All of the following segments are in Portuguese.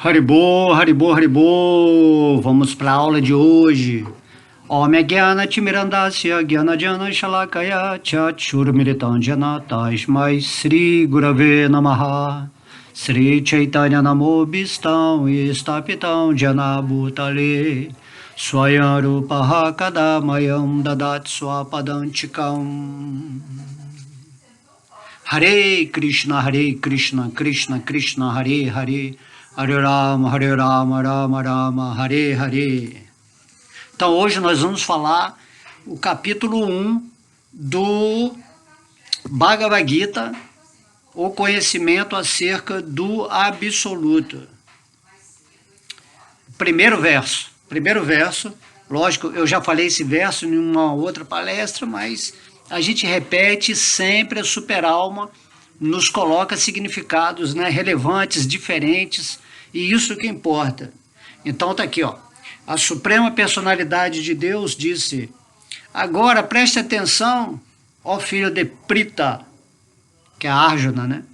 Haribô, Haribô, Haribô, vamos para a aula de hoje. Om Gyana Timirandasya Gyana Jana Shalakaya Churmiritanjana Tasmai Sri Gurave Namaha Sri Chaitanya Namo Bhistam Istapitam Jana Bhutale Swayam Rupaha Kadamayam Dadat Swapadantikam. Hare Krishna, Krishna Krishna, Hare Hare, Hare Rama, Rama Rama, Hare Hare. Então hoje nós vamos falar o capítulo 1 do Bhagavad Gita, o conhecimento acerca do absoluto. Primeiro verso, lógico, eu já falei esse verso em uma outra palestra, mas a gente repete sempre, a superalma nos coloca significados, né, relevantes, diferentes, e isso que importa. Então tá aqui, ó. A Suprema Personalidade de Deus disse: agora preste atenção, ó filho de Prita, que é a Arjuna, né?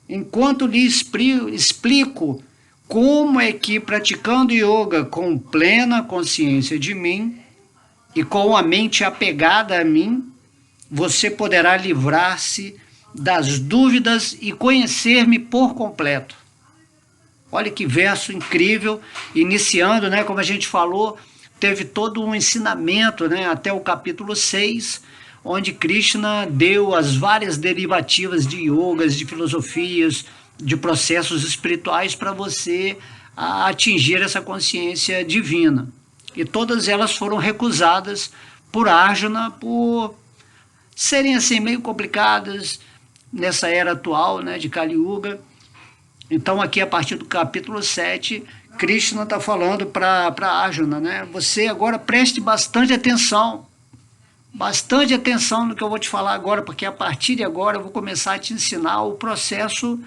Enquanto lhe explico como é que, praticando yoga com plena consciência de mim e com a mente apegada a mim, você poderá livrar-se das dúvidas e conhecer-me por completo. Olha que verso incrível, iniciando, né, como a gente falou, teve todo um ensinamento, né, até o capítulo 6, onde Krishna deu as várias derivativas de yogas, de filosofias, de processos espirituais para você atingir essa consciência divina. E todas elas foram recusadas por Arjuna, por serem assim meio complicadas nessa era atual, né, de Kali Yuga. Então aqui a partir do capítulo 7, Krishna está falando para Arjuna, né, você agora preste bastante atenção no que eu vou te falar agora, porque a partir de agora eu vou começar a te ensinar o processo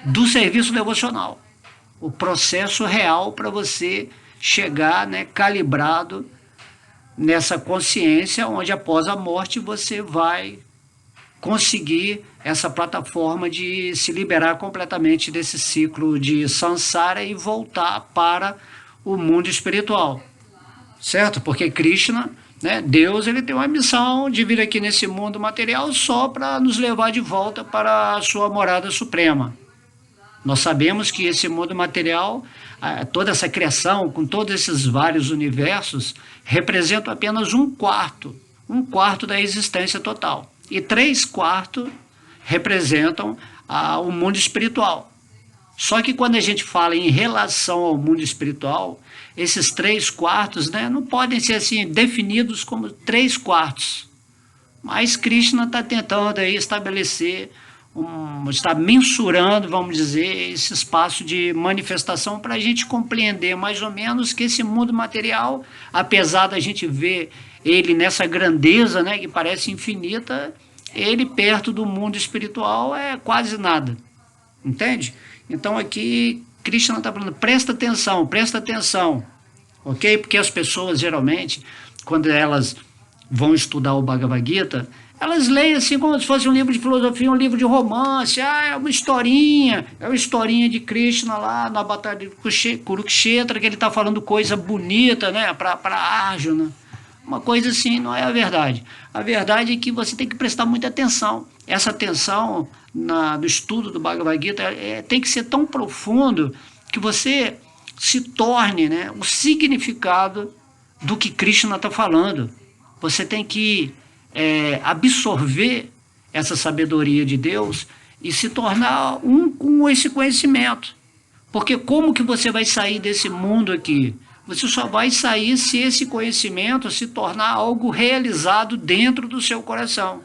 do serviço devocional, o processo real para você chegar, né, calibrado nessa consciência, onde após a morte você vai conseguir essa plataforma de se liberar completamente desse ciclo de samsara e voltar para o mundo espiritual, certo? Porque Krishna, né, Deus, ele tem uma missão de vir aqui nesse mundo material só para nos levar de volta para a sua morada suprema. Nós sabemos que esse mundo material, toda essa criação, com todos esses vários universos, representa apenas um quarto da existência total. E 3/4 representam o mundo espiritual. Só que quando a gente fala em relação ao mundo espiritual, esses 3/4, né, não podem ser assim definidos como 3/4. Mas Krishna está tentando aí estabelecer, está mensurando, vamos dizer, esse espaço de manifestação para a gente compreender mais ou menos que esse mundo material, apesar da gente ver ele nessa grandeza, né, que parece infinita, ele perto do mundo espiritual é quase nada, entende? Então aqui Krishna está falando, presta atenção, ok? Porque as pessoas geralmente, quando elas vão estudar o Bhagavad Gita, elas leem assim como se fosse um livro de filosofia, um livro de romance, é uma historinha de Krishna lá na batalha de Kurukshetra, que ele está falando coisa bonita, né, para Arjuna. Uma coisa assim, não é a verdade. A verdade é que você tem que prestar muita atenção. Essa atenção no estudo do Bhagavad Gita tem que ser tão profundo que você se torne, né, o significado do que Krishna está falando. Você tem que absorver essa sabedoria de Deus e se tornar um com esse conhecimento. Porque como que você vai sair desse mundo aqui? Você só vai sair se esse conhecimento se tornar algo realizado dentro do seu coração.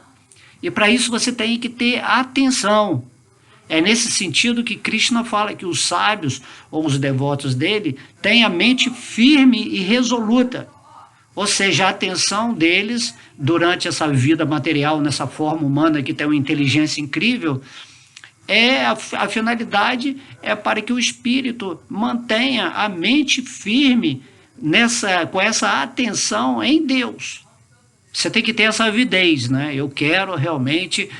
E para isso você tem que ter atenção. É nesse sentido que Krishna fala que os sábios, ou os devotos dele, têm a mente firme e resoluta. Ou seja, a atenção deles, durante essa vida material, nessa forma humana que tem uma inteligência incrível, a finalidade é para que o espírito mantenha a mente firme com essa atenção em Deus. Você tem que ter essa avidez, né? Eu quero realmente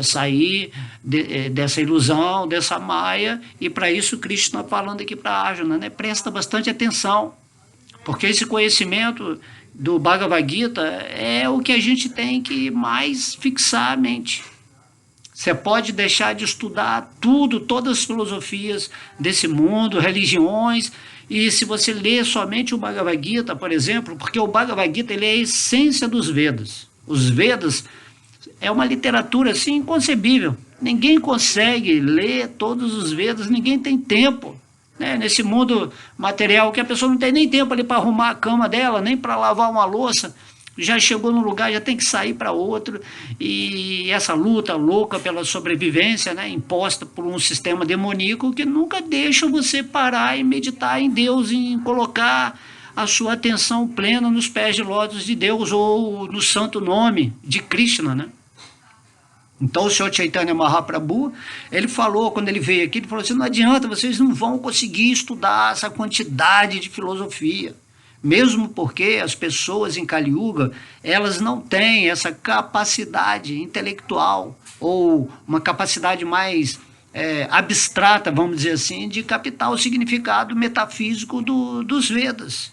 sair dessa ilusão, dessa maia, e para isso Cristo está falando aqui para Arjuna, né? Presta bastante atenção, porque esse conhecimento do Bhagavad Gita é o que a gente tem que mais fixar a mente. Você pode deixar de estudar tudo, todas as filosofias desse mundo, religiões, e se você ler somente o Bhagavad Gita, por exemplo, porque o Bhagavad Gita ele é a essência dos Vedas. Os Vedas é uma literatura assim inconcebível. Ninguém consegue ler todos os Vedas, ninguém tem tempo. Né? Nesse mundo material que a pessoa não tem nem tempo ali para arrumar a cama dela, nem para lavar uma louça. Já chegou num lugar, já tem que sair para outro, e essa luta louca pela sobrevivência, né, imposta por um sistema demoníaco que nunca deixa você parar e meditar em Deus, em colocar a sua atenção plena nos pés de lótus de Deus ou no santo nome de Krishna, né? Então o Senhor Chaitanya Mahaprabhu, ele falou, quando ele veio aqui, ele falou assim, não adianta, vocês não vão conseguir estudar essa quantidade de filosofia. Mesmo porque as pessoas em Kali Yuga, elas não têm essa capacidade intelectual ou uma capacidade mais abstrata, vamos dizer assim, de captar o significado metafísico dos Vedas.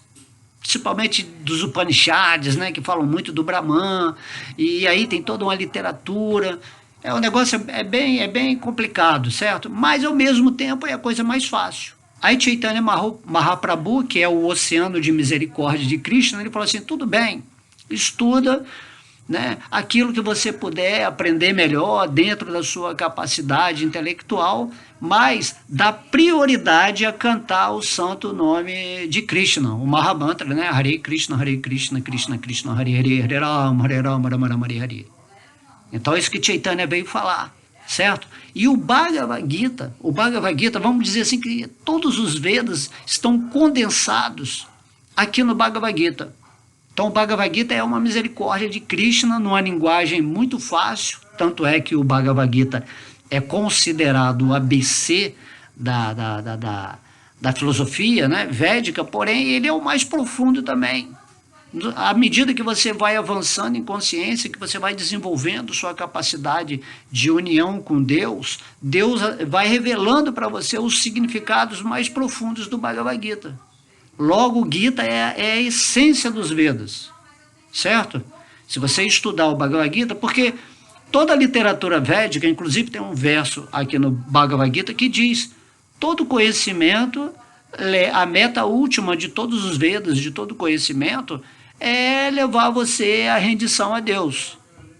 Principalmente dos Upanishads, né, que falam muito do Brahman, e aí tem toda uma literatura. O negócio é bem complicado, certo? Mas ao mesmo tempo é a coisa mais fácil. Aí Chaitanya Mahaprabhu, que é o oceano de misericórdia de Krishna, ele falou assim, tudo bem, estuda, né, aquilo que você puder aprender melhor dentro da sua capacidade intelectual, mas dá prioridade a cantar o santo nome de Krishna, o Mahamantra, né, Hare Krishna, Krishna Krishna, Hare Hare, Hare Rama, Rama Rama, Hare Hare. Então é isso que Chaitanya veio falar. Certo? E o Bhagavad Gita, vamos dizer assim, que todos os Vedas estão condensados aqui no Bhagavad Gita. Então o Bhagavad Gita é uma misericórdia de Krishna numa linguagem muito fácil, tanto é que o Bhagavad Gita é considerado o ABC da filosofia, né, védica, porém ele é o mais profundo também. À medida que você vai avançando em consciência, que você vai desenvolvendo sua capacidade de união com Deus, Deus vai revelando para você os significados mais profundos do Bhagavad Gita. Logo, o Gita é a essência dos Vedas, certo? Se você estudar o Bhagavad Gita, porque toda a literatura védica, inclusive tem um verso aqui no Bhagavad Gita que diz, todo conhecimento, a meta última de todos os Vedas, de todo conhecimento, é levar você à rendição a Deus,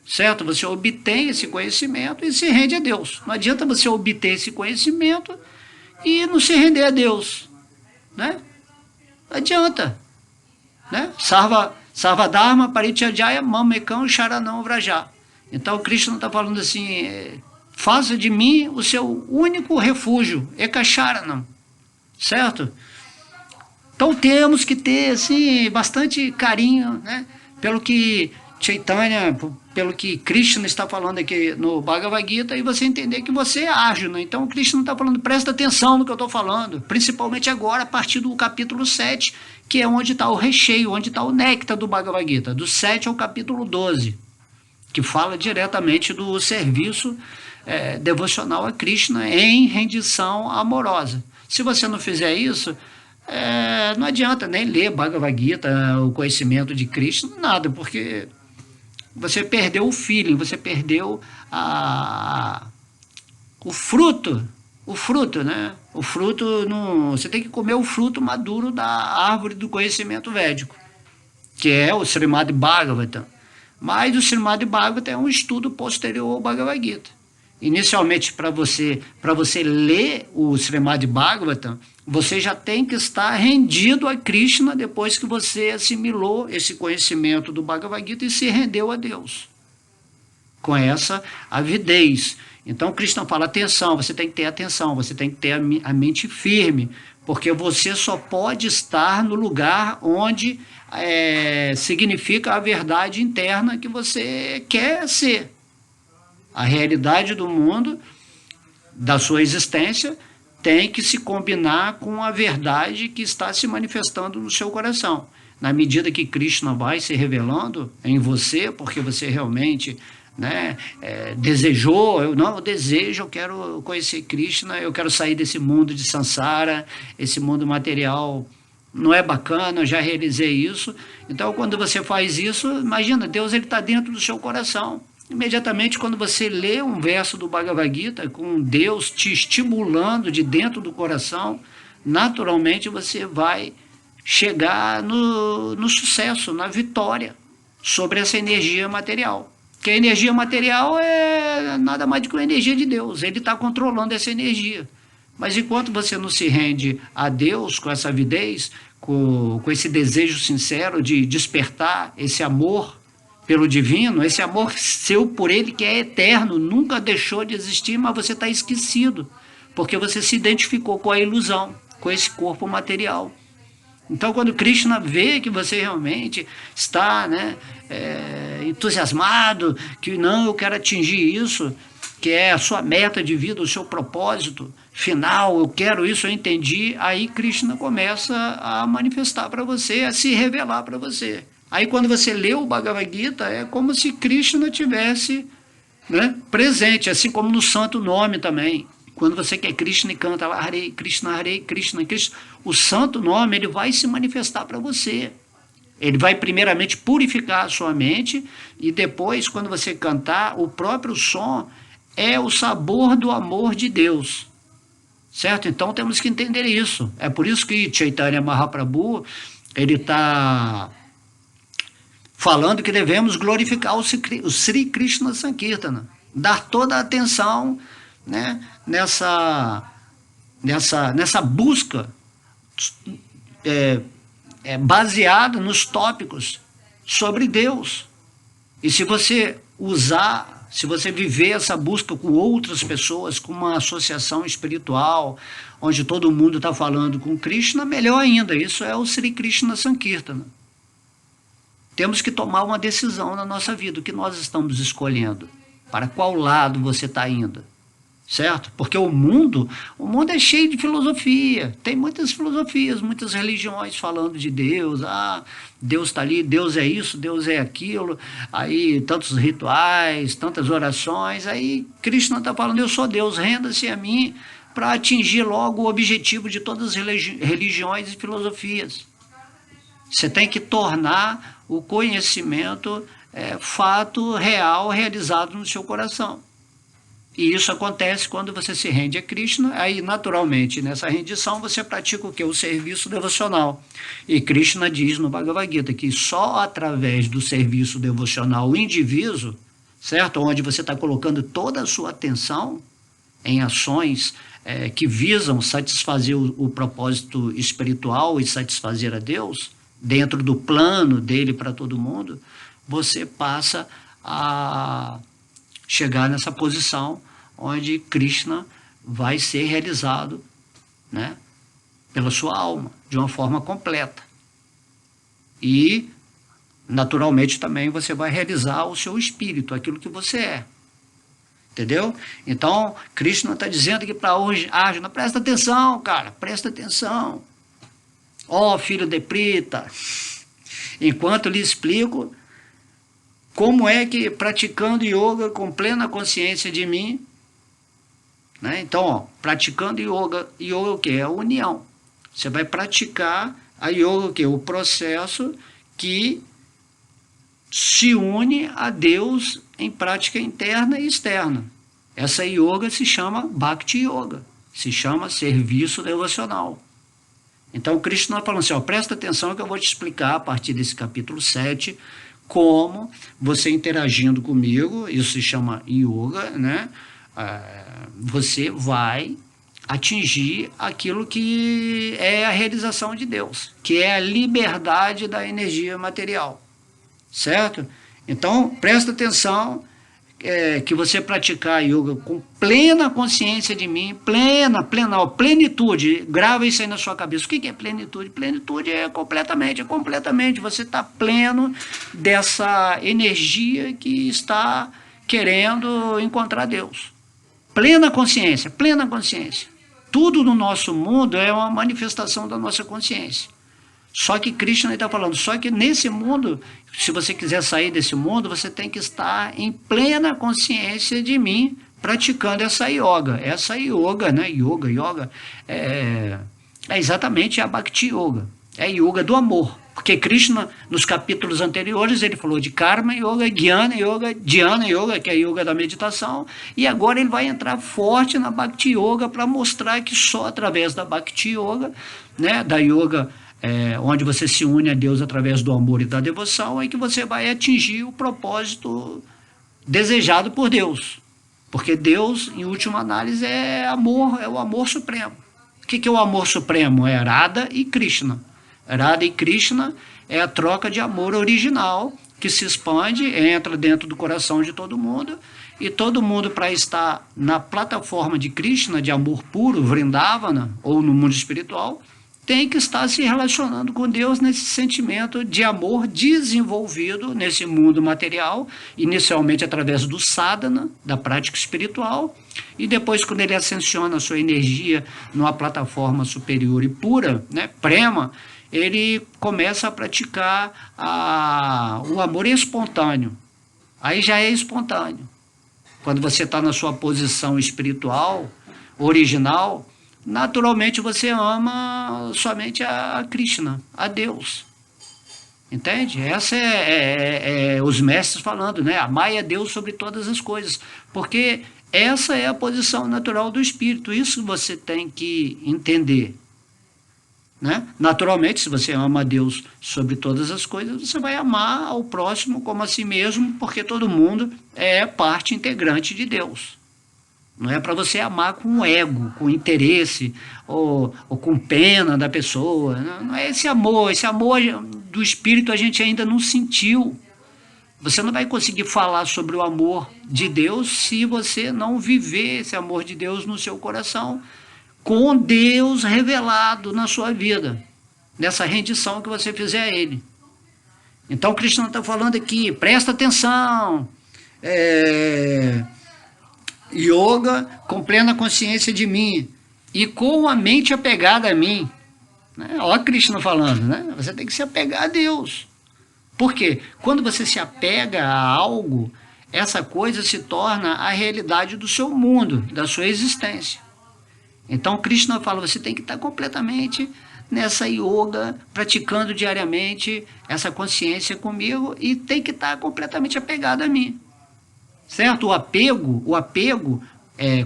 certo? Você obtém esse conhecimento e se rende a Deus. Não adianta você obter esse conhecimento e não se render a Deus, né? Não adianta, né? Sarva Dharma Parityajaya Mamekam Sharanam Vraja. Então Krishna está falando assim, faça de mim o seu único refúgio, Ekasharanam, certo? Então temos que ter assim, bastante carinho, né, pelo que Chaitanya, pelo que Krishna está falando aqui no Bhagavad Gita, e você entender que você é Arjuna. Então Krishna está falando, presta atenção no que eu estou falando, principalmente agora a partir do capítulo 7, que é onde está o recheio, onde está o néctar do Bhagavad Gita, do 7 ao capítulo 12, que fala diretamente do serviço devocional a Krishna em rendição amorosa. Se você não fizer isso, não adianta nem ler Bhagavad Gita, o conhecimento de Krishna, nada, porque você perdeu o feeling, você perdeu o fruto, né? O fruto, você tem que comer o fruto maduro da árvore do conhecimento védico, que é o Srimad Bhagavatam. Mas o Srimad Bhagavatam é um estudo posterior ao Bhagavad Gita. Inicialmente, para você ler o Srimad Bhagavatam, você já tem que estar rendido a Krishna depois que você assimilou esse conhecimento do Bhagavad Gita e se rendeu a Deus, com essa avidez. Então Krishna fala, atenção, você tem que ter atenção, você tem que ter a mente firme, porque você só pode estar no lugar onde significa a verdade interna que você quer ser. A realidade do mundo, da sua existência, tem que se combinar com a verdade que está se manifestando no seu coração. Na medida que Krishna vai se revelando em você, porque você realmente né, desejou, eu desejo, eu quero conhecer Krishna, eu quero sair desse mundo de samsara, esse mundo material não é bacana, eu já realizei isso. Então, quando você faz isso, imagina, Deus está dentro do seu coração. Imediatamente, quando você lê um verso do Bhagavad Gita, com Deus te estimulando de dentro do coração, naturalmente você vai chegar no sucesso, na vitória sobre essa energia material. Porque a energia material é nada mais do que uma energia de Deus, ele está controlando essa energia. Mas enquanto você não se rende a Deus com essa avidez, com esse desejo sincero de despertar esse amor pelo divino, esse amor seu por ele que é eterno, nunca deixou de existir, mas você está esquecido, porque você se identificou com a ilusão, com esse corpo material. Então, quando Krishna vê que você realmente está, né, entusiasmado, que não, eu quero atingir isso, que é a sua meta de vida, o seu propósito final, eu quero isso, eu entendi, aí Krishna começa a manifestar para você, a se revelar para você. Aí quando você lê o Bhagavad Gita, é como se Krishna tivesse, né, presente, assim como no santo nome também. Quando você quer Krishna e canta lá, Hare Krishna, Krishna, o santo nome ele vai se manifestar para você. Ele vai primeiramente purificar a sua mente e depois, quando você cantar, o próprio som é o sabor do amor de Deus. Certo? Então temos que entender isso. É por isso que Chaitanya Mahaprabhu ele está falando que devemos glorificar o Sri Krishna Sankirtana, dar toda a atenção, né, nessa busca baseada nos tópicos sobre Deus. E se você se você viver essa busca com outras pessoas, com uma associação espiritual, onde todo mundo está falando com Krishna, melhor ainda, isso é o Sri Krishna Sankirtana. Temos que tomar uma decisão na nossa vida, o que nós estamos escolhendo, para qual lado você está indo. Certo? Porque o mundo é cheio de filosofia, tem muitas filosofias, muitas religiões falando de Deus, Deus está ali, Deus é isso, Deus é aquilo, aí tantos rituais, tantas orações, aí Krishna está falando, eu sou Deus, renda-se a mim para atingir logo o objetivo de todas as religiões e filosofias. Você tem que tornar o conhecimento fato real realizado no seu coração. E isso acontece quando você se rende a Krishna, aí naturalmente nessa rendição você pratica o quê? O serviço devocional. E Krishna diz no Bhagavad Gita que só através do serviço devocional indiviso, certo? Onde você está colocando toda a sua atenção em ações que visam satisfazer o propósito espiritual e satisfazer a Deus, dentro do plano dele para todo mundo, você passa a chegar nessa posição onde Krishna vai ser realizado, né, pela sua alma, de uma forma completa. E, naturalmente, também você vai realizar o seu espírito, aquilo que você é. Entendeu? Então, Krishna está dizendo aqui para hoje, Arjuna, presta atenção, cara, presta atenção. Ó, filho de Prita, enquanto lhe explico como é que praticando yoga com plena consciência de mim, né? Então, ó, praticando yoga o que? É a união. Você vai praticar a yoga o que? O processo que se une a Deus em prática interna e externa. Essa yoga se chama Bhakti Yoga, se chama serviço devocional. Então, Krishna está falando assim, ó, presta atenção que eu vou te explicar a partir desse capítulo 7, como você interagindo comigo, isso se chama yoga, né? Você vai atingir aquilo que é a realização de Deus, que é a liberdade da energia material, certo? Então, presta atenção que você praticar yoga com plena consciência de mim, plenitude, grava isso aí na sua cabeça. O que é plenitude? Plenitude é completamente, você está pleno dessa energia que está querendo encontrar Deus. Plena consciência, plena consciência. Tudo no nosso mundo é uma manifestação da nossa consciência. Só que Krishna está falando, só que nesse mundo, se você quiser sair desse mundo, você tem que estar em plena consciência de mim, praticando essa yoga. Essa yoga, né? Yoga é exatamente a Bhakti Yoga. É a yoga do amor. Porque Krishna, nos capítulos anteriores, ele falou de Karma Yoga, Jnana Yoga, Dhyana Yoga, que é a yoga da meditação, e agora ele vai entrar forte na Bhakti Yoga para mostrar que só através da Bhakti Yoga, né, da yoga onde você se une a Deus através do amor e da devoção, é que você vai atingir o propósito desejado por Deus. Porque Deus, em última análise, é amor, é o amor supremo. O que é o amor supremo? É Radha e Krishna. Radha e Krishna é a troca de amor original que se expande, entra dentro do coração de todo mundo, e todo mundo, para estar na plataforma de Krishna, de amor puro, Vrindavana, ou no mundo espiritual, tem que estar se relacionando com Deus nesse sentimento de amor desenvolvido nesse mundo material, inicialmente através do sadhana, da prática espiritual, e depois, quando ele ascensiona a sua energia numa plataforma superior e pura, né, prema, ele começa a praticar o amor espontâneo. Aí já é espontâneo. Quando você está na sua posição espiritual, original, naturalmente você ama somente a Krishna, a Deus. Entende? Essa é os mestres falando, né? Amai a Deus sobre todas as coisas. Porque essa é a posição natural do espírito. Isso você tem que entender. Né? Naturalmente, se você ama a Deus sobre todas as coisas, você vai amar ao próximo como a si mesmo, porque todo mundo é parte integrante de Deus. Não é para você amar com ego, com interesse, ou com pena da pessoa. Não é esse amor do espírito a gente ainda não sentiu. Você não vai conseguir falar sobre o amor de Deus se você não viver esse amor de Deus no seu coração, com Deus revelado na sua vida, nessa rendição que você fizer a Ele. Então, Krishna está falando aqui, presta atenção, yoga com plena consciência de mim, e com a mente apegada a mim. Né? Olha Krishna falando, né? Você tem que se apegar a Deus. Por quê? Quando você se apega a algo, essa coisa se torna a realidade do seu mundo, da sua existência. Então, Krishna fala, você tem que estar completamente nessa yoga, praticando diariamente essa consciência comigo, e tem que estar completamente apegado a mim. Certo? O apego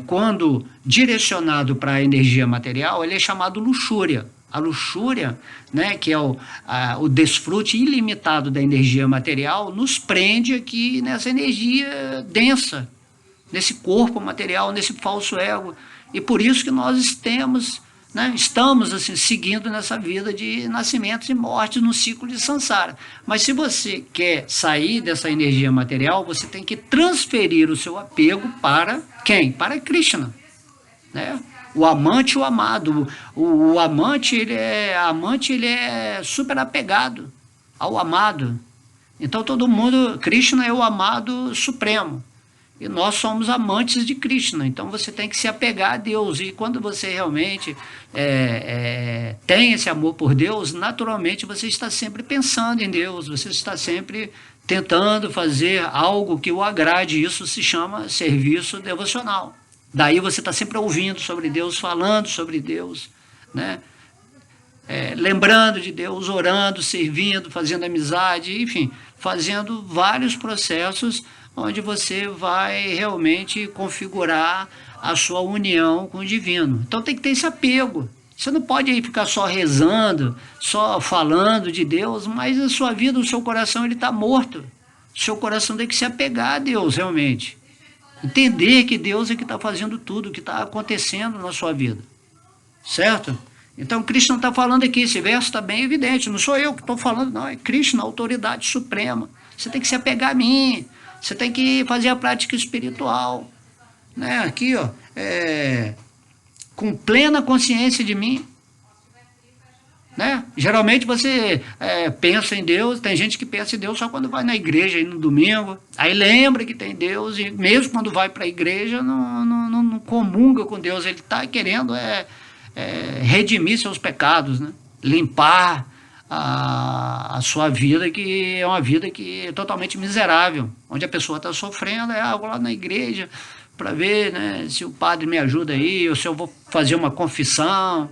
quando direcionado para a energia material, ele é chamado luxúria. A luxúria, né, que é o desfrute ilimitado da energia material, nos prende aqui nessa energia densa, nesse corpo material, nesse falso ego. E por isso que nós estamos assim, seguindo nessa vida de nascimentos e mortes no ciclo de samsara. Mas se você quer sair dessa energia material, você tem que transferir o seu apego para quem? Para Krishna. Né? O amante e o amado. O amante, ele é super apegado ao amado. Então todo mundo, Krishna é o amado supremo. E nós somos amantes de Krishna, então você tem que se apegar a Deus. E quando você realmente tem esse amor por Deus, naturalmente você está sempre pensando em Deus, você está sempre tentando fazer algo que o agrade. Isso se chama serviço devocional. Daí você está sempre ouvindo sobre Deus, falando sobre Deus, né? Lembrando de Deus, orando, servindo, fazendo amizade, enfim, fazendo vários processos onde você vai realmente configurar a sua união com o divino. Então tem que ter esse apego. Você não pode aí ficar só rezando, só falando de Deus, mas a sua vida, o seu coração, ele está morto. O seu coração tem que se apegar a Deus, realmente. Entender que Deus é que está fazendo tudo, que está acontecendo na sua vida. Certo? Então Krishna está falando aqui, esse verso está bem evidente. Não sou eu que estou falando, não. É Krishna, a autoridade suprema. Você tem que se apegar a mim. Você tem que fazer a prática espiritual, né? Aqui, ó, com plena consciência de mim, né? Geralmente você pensa em Deus, tem gente que pensa em Deus só quando vai na igreja aí no domingo, aí lembra que tem Deus, e mesmo quando vai para a igreja não comunga com Deus, ele está querendo redimir seus pecados, né? Limpar a sua vida, que é uma vida que é totalmente miserável, onde a pessoa está sofrendo. Eu vou lá na igreja para ver, né, se o padre me ajuda aí, ou se eu vou fazer uma confissão.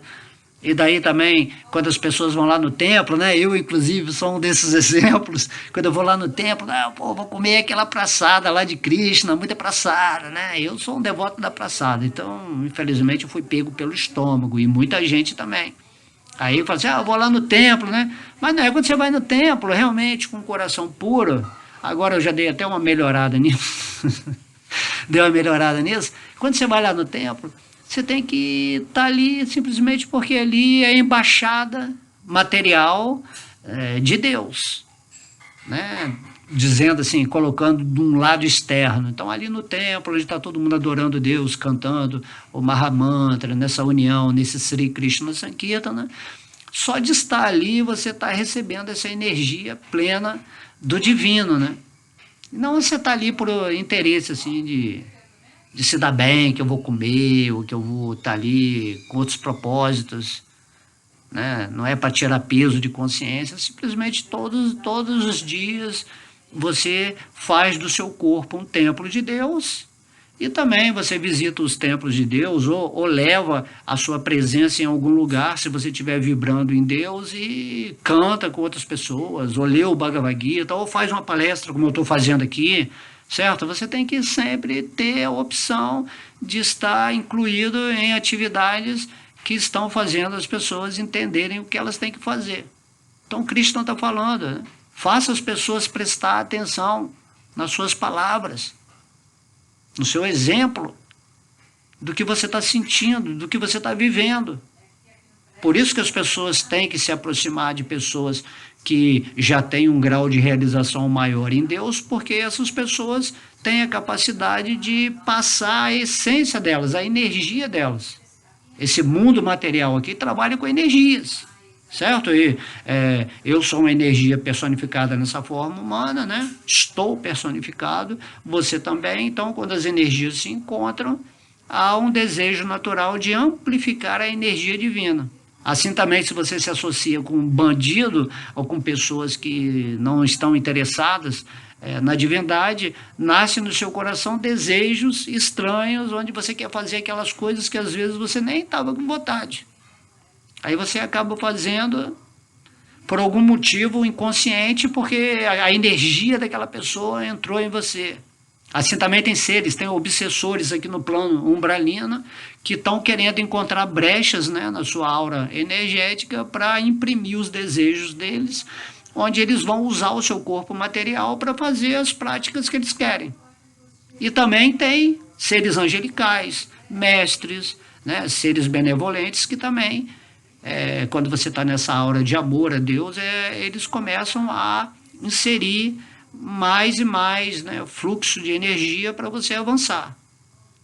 E daí também, quando as pessoas vão lá no templo, né? Eu, inclusive, sou um desses exemplos. Quando eu vou lá no templo, pô, vou comer aquela praçada lá de Krishna, muita praçada, né? Eu sou um devoto da praçada, então, infelizmente, eu fui pego pelo estômago, e muita gente também. Aí fala assim, eu vou lá no templo, né? Mas não é quando você vai no templo, realmente, com o coração puro. Agora eu já dei até uma melhorada nisso. Deu uma melhorada nisso. Quando você vai lá no templo, você tem que estar ali simplesmente porque ali é a embaixada material de Deus, né? Dizendo assim, colocando de um lado externo. Então, ali no templo, onde está todo mundo adorando Deus, cantando o Mahamantra, nessa união, nesse Sri Krishna Sankirtana, só de estar ali você está recebendo essa energia plena do divino, né? Não você está ali por interesse assim de se dar bem, que eu vou comer, ou que eu vou estar ali com outros propósitos, né? Não é para tirar peso de consciência, simplesmente todos os dias você faz do seu corpo um templo de Deus, e também você visita os templos de Deus, ou leva a sua presença em algum lugar, se você estiver vibrando em Deus, e canta com outras pessoas, ou lê o Bhagavad Gita, ou faz uma palestra, como eu estou fazendo aqui, certo? Você tem que sempre ter a opção de estar incluído em atividades que estão fazendo as pessoas entenderem o que elas têm que fazer. Então, Krishna está falando, né? Faça as pessoas prestar atenção nas suas palavras, no seu exemplo, do que você está sentindo, do que você está vivendo. Por isso que as pessoas têm que se aproximar de pessoas que já têm um grau de realização maior em Deus, porque essas pessoas têm a capacidade de passar a essência delas, a energia delas. Esse mundo material aqui trabalha com energias, certo? E eu sou uma energia personificada nessa forma humana, né? Estou personificado, você também. Então, quando as energias se encontram, há um desejo natural de amplificar a energia divina. Assim também, se você se associa com um bandido ou com pessoas que não estão interessadas na divindade, nasce no seu coração desejos estranhos, onde você quer fazer aquelas coisas que às vezes você nem estava com vontade. Aí você acaba fazendo por algum motivo inconsciente, porque a energia daquela pessoa entrou em você. Assim também tem seres, tem obsessores aqui no plano umbralino, que estão querendo encontrar brechas, né, na sua aura energética para imprimir os desejos deles, onde eles vão usar o seu corpo material para fazer as práticas que eles querem. E também tem seres angelicais, mestres, né, seres benevolentes que também, quando você está nessa aura de amor a Deus, eles começam a inserir mais e mais, né, fluxo de energia para você avançar.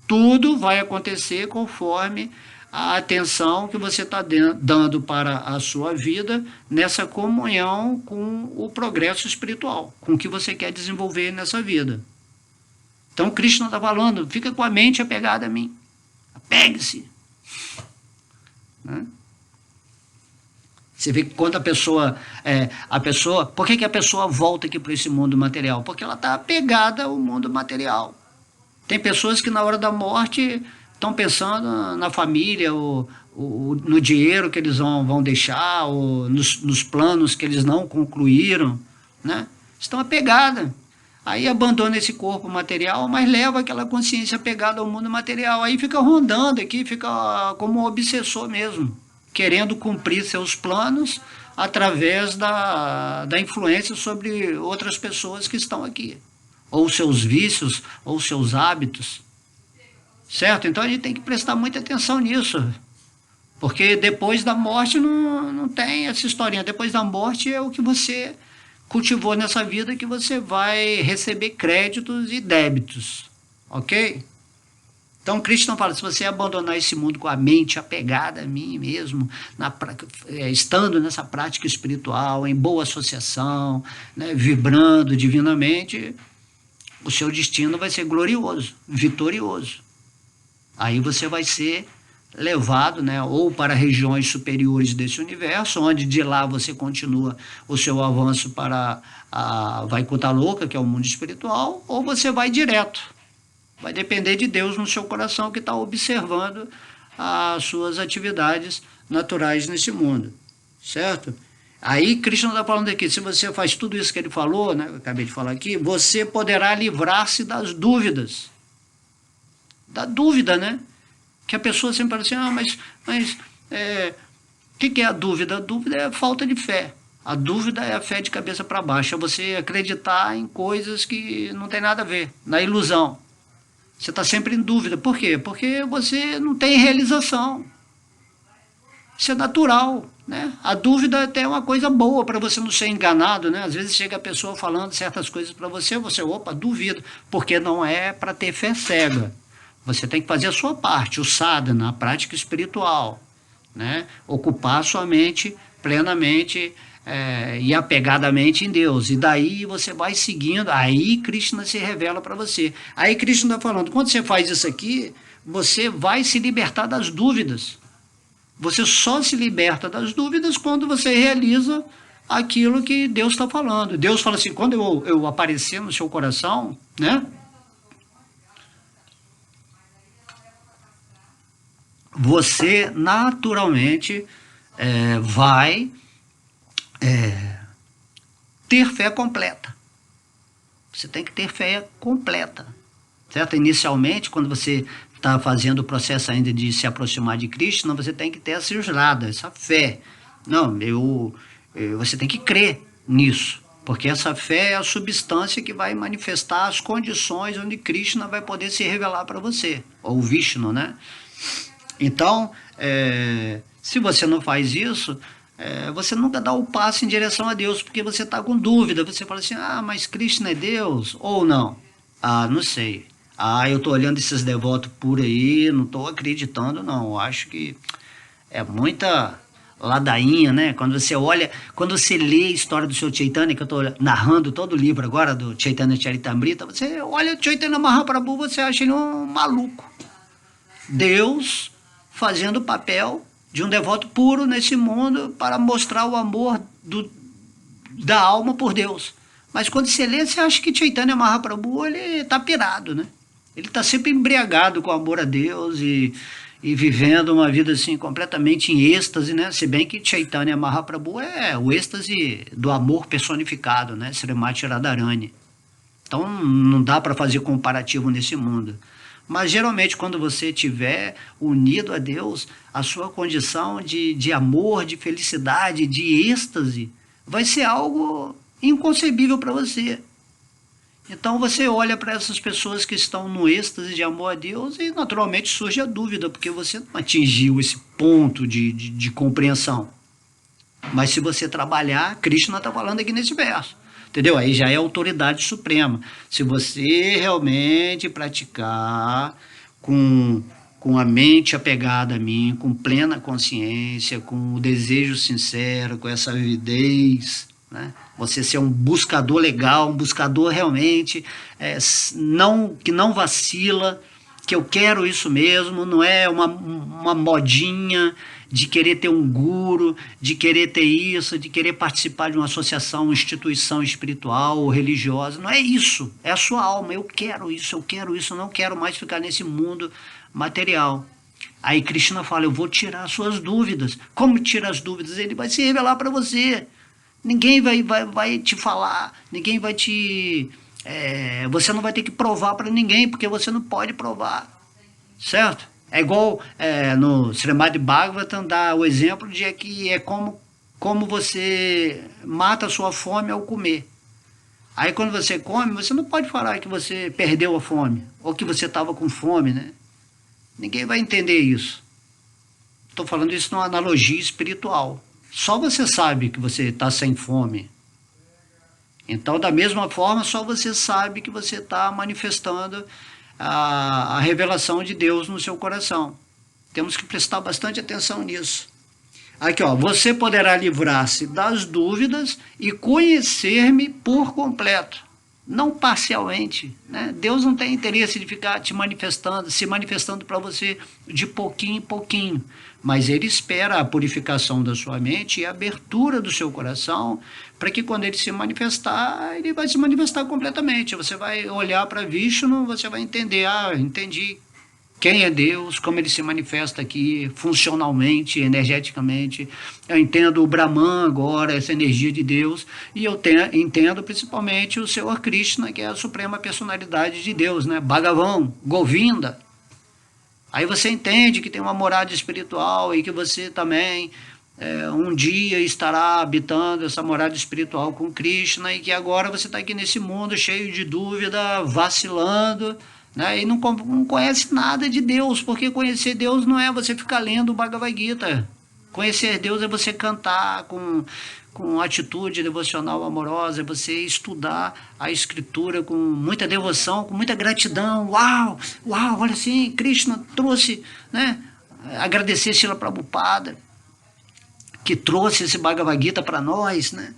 Tudo vai acontecer conforme a atenção que você está dando para a sua vida nessa comunhão com o progresso espiritual, com o que você quer desenvolver nessa vida. Então Krishna está falando, fica com a mente apegada a mim. Apegue-se. Né? Você vê que quando a pessoa, por que a pessoa volta aqui para esse mundo material? Porque ela está apegada ao mundo material. Tem pessoas que na hora da morte estão pensando na família, ou no dinheiro que eles vão deixar, ou nos planos que eles não concluíram, né? Estão apegadas. Aí abandona esse corpo material, mas leva aquela consciência apegada ao mundo material. Aí fica rondando aqui, fica como um obsessor mesmo, querendo cumprir seus planos através da influência sobre outras pessoas que estão aqui, ou seus vícios, ou seus hábitos, certo? Então a gente tem que prestar muita atenção nisso, porque depois da morte não tem essa historinha. Depois da morte é o que você cultivou nessa vida que você vai receber créditos e débitos, ok? Então, Krishna fala, se você abandonar esse mundo com a mente apegada a mim mesmo, estando nessa prática espiritual, em boa associação, né, vibrando divinamente, o seu destino vai ser glorioso, vitorioso. Aí você vai ser levado, né, ou para regiões superiores desse universo, onde de lá você continua o seu avanço para a Vaikuntha Loka, que é o mundo espiritual, ou você vai direto. Vai depender de Deus no seu coração, que está observando as suas atividades naturais nesse mundo, certo? Aí Krishna está falando aqui, se você faz tudo isso que ele falou, né, eu acabei de falar aqui, você poderá livrar-se das dúvidas. Da dúvida, né? Que a pessoa sempre fala assim, o que é a dúvida? A dúvida é a falta de fé. A dúvida é a fé de cabeça para baixo, é você acreditar em coisas que não tem nada a ver, na ilusão. Você está sempre em dúvida. Por quê? Porque você não tem realização. Isso é natural, né? A dúvida até é uma coisa boa para você não ser enganado, né? Às vezes chega a pessoa falando certas coisas para você, opa, duvido, porque não é para ter fé cega. Você tem que fazer a sua parte, o sadhana, a prática espiritual, né? Ocupar a sua mente plenamente e apegadamente em Deus. E daí você vai seguindo, aí Krishna se revela para você. Aí Krishna está falando, quando você faz isso aqui, você vai se libertar das dúvidas. Você só se liberta das dúvidas quando você realiza aquilo que Deus está falando. Deus fala assim, quando eu aparecer no seu coração, né? Você naturalmente vai ter fé completa. Você tem que ter fé completa, certo? Inicialmente, quando você está fazendo o processo ainda de se aproximar de Krishna, você tem que ter essa jornada, essa fé. Não, você tem que crer nisso, porque essa fé é a substância que vai manifestar as condições onde Krishna vai poder se revelar para você, ou Vishnu, né? Então, se você não faz isso, você nunca dá o passo em direção a Deus, porque você está com dúvida. Você fala assim, mas Krishna é Deus ou não? Não sei. Eu estou olhando esses devotos por aí, não estou acreditando, não. Eu acho que é muita ladainha, né? Quando você olha, quando você lê a história do seu Chaitanya, que eu estou narrando todo o livro agora, do Chaitanya Charitamrita, você olha o Chaitanya Mahaprabhu, você acha ele um maluco. Deus fazendo o papel de um devoto puro nesse mundo para mostrar o amor da alma por Deus. Mas quando você lê, você acha que Chaitanya Mahaprabhu ele está pirado, né? Ele está sempre embriagado com o amor a Deus e vivendo uma vida assim completamente em êxtase, né? Se bem que Chaitanya Mahaprabhu é o êxtase do amor personificado, né? Srimati Radharani. Então não dá para fazer comparativo nesse mundo. Mas geralmente quando você estiver unido a Deus, a sua condição de amor, de felicidade, de êxtase, vai ser algo inconcebível para você. Então você olha para essas pessoas que estão no êxtase de amor a Deus e naturalmente surge a dúvida, porque você não atingiu esse ponto de compreensão. Mas se você trabalhar, Krishna está falando aqui nesse verso. Entendeu? Aí já é a autoridade suprema. Se você realmente praticar com a mente apegada a mim, com plena consciência, com o desejo sincero, com essa avidez, né? Você ser um buscador legal, um buscador realmente que não vacila, que eu quero isso mesmo, não é uma modinha de querer ter um guru, de querer ter isso, de querer participar de uma associação, uma instituição espiritual ou religiosa. Não é isso, é a sua alma. Eu quero isso, eu não quero mais ficar nesse mundo material. Aí Krishna fala, eu vou tirar as suas dúvidas. Como tira as dúvidas? Ele vai se revelar para você. Ninguém vai te falar, ninguém vai te... você não vai ter que provar para ninguém, porque você não pode provar, certo? É igual no Srimad Bhagavatam dá o exemplo de que é como você mata a sua fome ao comer. Aí quando você come, você não pode falar que você perdeu a fome, ou que você estava com fome, né? Ninguém vai entender isso. Estou falando isso numa analogia espiritual. Só você sabe que você está sem fome. Então, da mesma forma, só você sabe que você está manifestando a revelação de Deus no seu coração. Temos que prestar bastante atenção nisso. Aqui, ó, você poderá livrar-se das dúvidas e conhecer-me por completo. não parcialmente, né? Deus não tem interesse de ficar te manifestando, se manifestando para você de pouquinho em pouquinho, mas Ele espera a purificação da sua mente e a abertura do seu coração, para que quando Ele se manifestar, Ele vai se manifestar completamente. Você vai olhar para Vishnu, você vai entender, entendi quem é Deus, como Ele se manifesta aqui, funcionalmente, energeticamente. Eu entendo o Brahman agora, essa energia de Deus, e eu entendo principalmente o Senhor Krishna, que é a suprema personalidade de Deus, né? Bhagavan, Govinda. Aí você entende que tem uma morada espiritual e que você também um dia estará habitando essa morada espiritual com Krishna, e que agora você está aqui nesse mundo cheio de dúvida, vacilando, né? E não conhece nada de Deus, porque conhecer Deus não é você ficar lendo o Bhagavad Gita. Conhecer Deus é você cantar com atitude devocional amorosa, é você estudar a Escritura com muita devoção, com muita gratidão. Uau, uau, olha assim, Krishna trouxe, né? Agradecer Srila Prabhupada, que trouxe esse Bhagavad Gita para nós, né?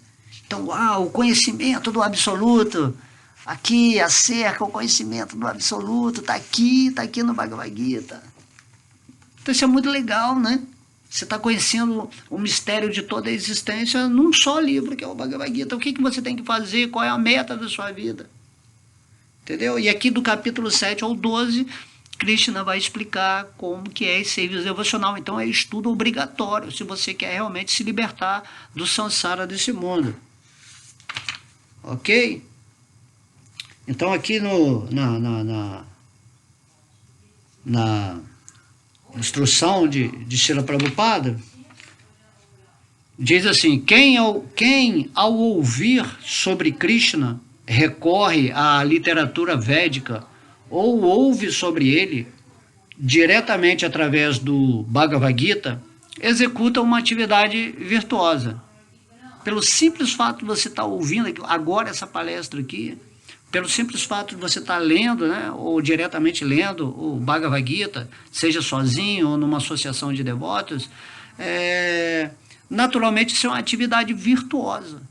Então, uau, o conhecimento do absoluto, aqui acerca o conhecimento do absoluto, está aqui no Bhagavad Gita. Então isso é muito legal, né? Você está conhecendo o mistério de toda a existência num só livro, que é o Bhagavad Gita. O que você tem que fazer, qual é a meta da sua vida? Entendeu? E aqui do capítulo 7 ao 12, Krishna vai explicar como que é esse serviço devocional. Então é estudo obrigatório, se você quer realmente se libertar do samsara desse mundo. Ok? Então aqui na instrução de Srila Prabhupada, diz assim, quem ao ouvir sobre Krishna recorre à literatura védica ou ouve sobre ele diretamente através do Bhagavad Gita, executa uma atividade virtuosa. Pelo simples fato de você estar ouvindo agora essa palestra aqui, pelo simples fato de você estar lendo, né, ou diretamente lendo o Bhagavad Gita, seja sozinho ou numa associação de devotos, naturalmente isso é uma atividade virtuosa.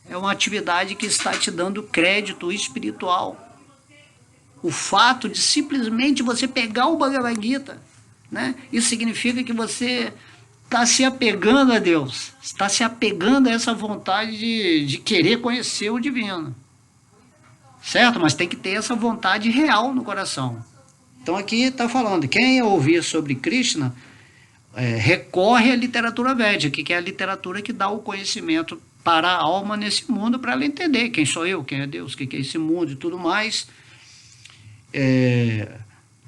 É uma atividade que está te dando crédito espiritual. O fato de simplesmente você pegar o Bhagavad Gita, né, isso significa que você está se apegando a Deus, está se apegando a essa vontade de querer conhecer o divino. Certo? Mas tem que ter essa vontade real no coração. Então aqui está falando, quem ouvir sobre Krishna recorre à literatura védica, que é a literatura que dá o conhecimento para a alma nesse mundo, para ela entender quem sou eu, quem é Deus, o que é esse mundo e tudo mais.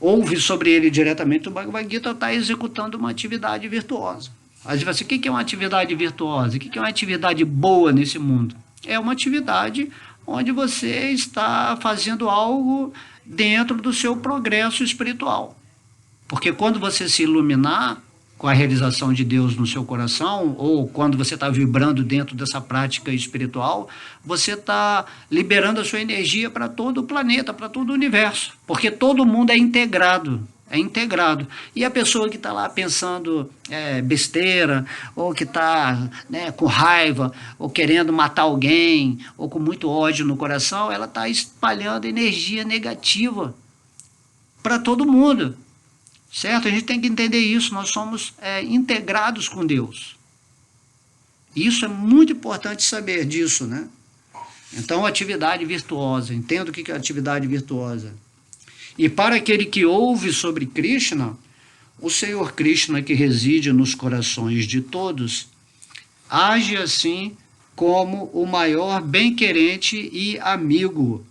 Ouve sobre ele diretamente, o Bhagavad Gita está executando uma atividade virtuosa. Aí você fala assim, o que é uma atividade virtuosa? O que é uma atividade boa nesse mundo? É uma atividade onde você está fazendo algo dentro do seu progresso espiritual. Porque quando você se iluminar com a realização de Deus no seu coração, ou quando você está vibrando dentro dessa prática espiritual, você está liberando a sua energia para todo o planeta, para todo o universo. Porque todo mundo é integrado. E a pessoa que está lá pensando besteira, ou que está, né, com raiva, ou querendo matar alguém, ou com muito ódio no coração, ela está espalhando energia negativa para todo mundo. Certo? A gente tem que entender isso, nós somos integrados com Deus. Isso é muito importante saber disso, né? Então, atividade virtuosa, entenda o que é atividade virtuosa. E para aquele que ouve sobre Krishna, o Senhor Krishna que reside nos corações de todos, age assim como o maior bem-querente e amigo,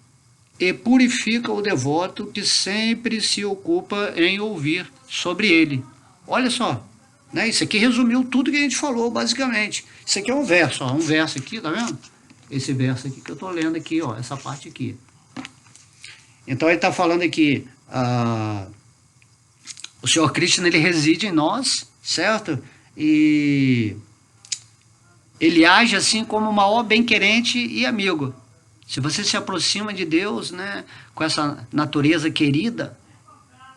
e purifica o devoto que sempre se ocupa em ouvir sobre ele. Olha só, né? Isso aqui resumiu tudo que a gente falou, basicamente. Isso aqui é um verso, um verso aqui, tá vendo? Esse verso aqui que eu estou lendo aqui, ó, essa parte aqui. Então ele está falando aqui, o Senhor Krishna, ele reside em nós, certo? E ele age assim como o maior bem-querente e amigo. Se você se aproxima de Deus, né, com essa natureza querida,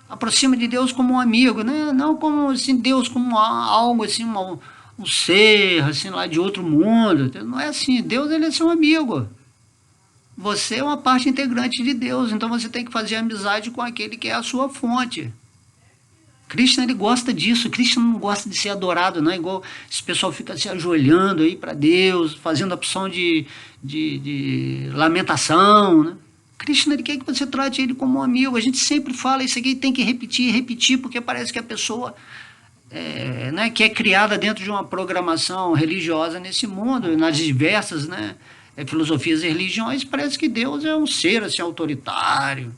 aproxima de Deus como um amigo, né? Não como assim, Deus como algo assim, um ser assim, lá de outro mundo. Não é assim, Deus ele é seu amigo. você é uma parte integrante de Deus, então você tem que fazer amizade com aquele que é a sua fonte. Krishna, ele gosta disso. Krishna não gosta de ser adorado, não é igual esse pessoal fica se ajoelhando aí para Deus, fazendo a opção de lamentação, né? Krishna, ele quer que você trate ele como um amigo. A gente sempre fala isso aqui, tem que repetir, repetir, porque parece que a pessoa né, que é criada dentro de uma programação religiosa nesse mundo, nas diversas, né, filosofias e religiões, parece que Deus é um ser assim, autoritário,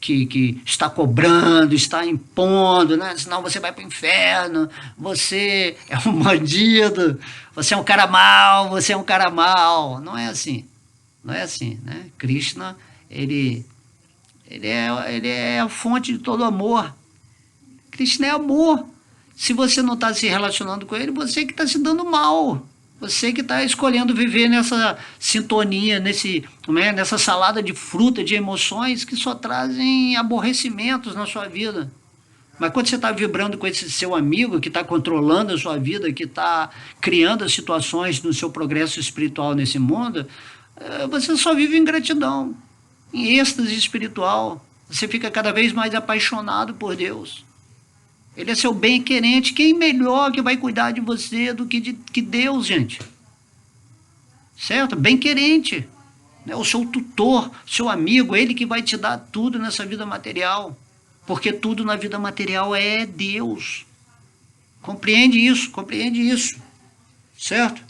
que está cobrando, está impondo, né? Senão você vai para o inferno, você é um bandido, você é um cara mau, você é um cara mau. Não é assim, não é assim, né? Krishna, ele é a fonte de todo amor. Krishna é amor. Se você não está se relacionando com ele, você que está se dando mal. Você que está escolhendo viver nessa sintonia, nessa salada de fruta, de emoções que só trazem aborrecimentos na sua vida. Mas quando você está vibrando com esse seu amigo que está controlando a sua vida, que está criando as situações no seu progresso espiritual nesse mundo, você só vive em gratidão, em êxtase espiritual. Você fica cada vez mais apaixonado por Deus. Ele é seu bem-querente. Quem melhor que vai cuidar de você do que Deus, gente? Certo? Bem-querente. Né? O seu tutor, seu amigo, ele que vai te dar tudo nessa vida material. Porque tudo na vida material é Deus. Compreende isso, compreende isso. Certo?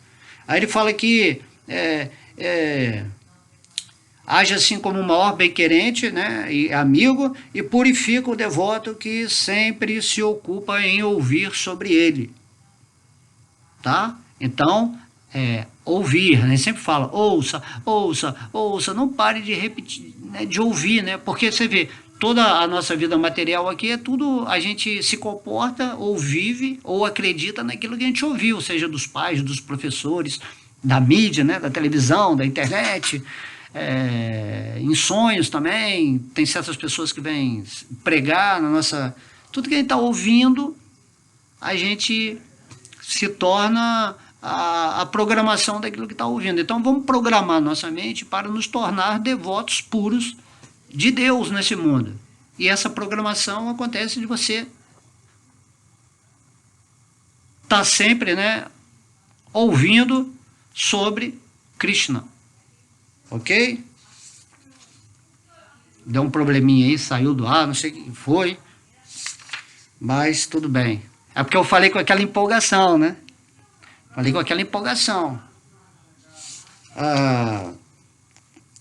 Aí ele fala que age assim como o maior bem-querente, né, e amigo, e purifica o devoto que sempre se ocupa em ouvir sobre ele. Tá? Então, ouvir, né, sempre fala, ouça, ouça, ouça, não pare de repetir, né, de ouvir, né, porque você vê, toda a nossa vida material aqui é tudo, a gente se comporta ou vive ou acredita naquilo que a gente ouviu, seja dos pais, dos professores, da mídia, né, da televisão, da internet, em sonhos também, tem certas pessoas que vêm pregar na nossa... Tudo que a gente está ouvindo, a gente se torna a programação daquilo que está ouvindo. Então vamos programar nossa mente para nos tornar devotos puros de Deus nesse mundo. E essa programação acontece de você estar sempre, né, ouvindo sobre Krishna. Ok? Deu um probleminha aí, saiu do ar, não sei o que foi, mas tudo bem. É porque eu falei com aquela empolgação, né? Falei com aquela empolgação.